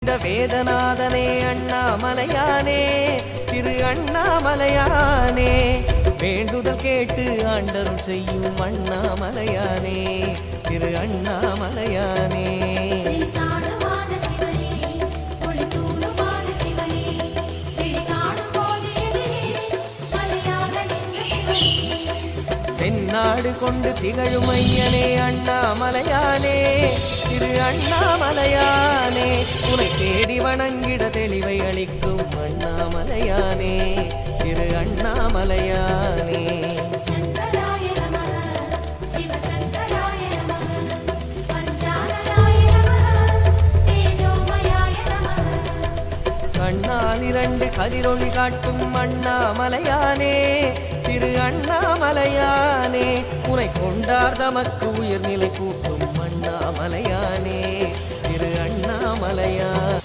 இந்த வேதநாதனே அண்ணாமலையானே திரு அண்ணாமலையானே வேண்டுதல் கேட்டு ஆண்டருள் செய்யும் அண்ணாமலையானே திரு அண்ணாமலையானே தென்னாடு கொண்டு திகழும் ஐயனே அண்ணாமலையானே திரு அண்ணாமலையானே உனை தேடி வணங்கிட தெளிவை அளிக்கும் அண்ணாமலையானே திரு அண்ணாமலையானே கண்ணால் இரண்டு கதிரொளி காட்டும் அண்ணாமலையானே திரு அண்ணாமலையானே உனை கொண்டார் தமக்கு உயர்நிலை கூட்டும் அண்ணாமலையானே திரு அண்ணாமலையானே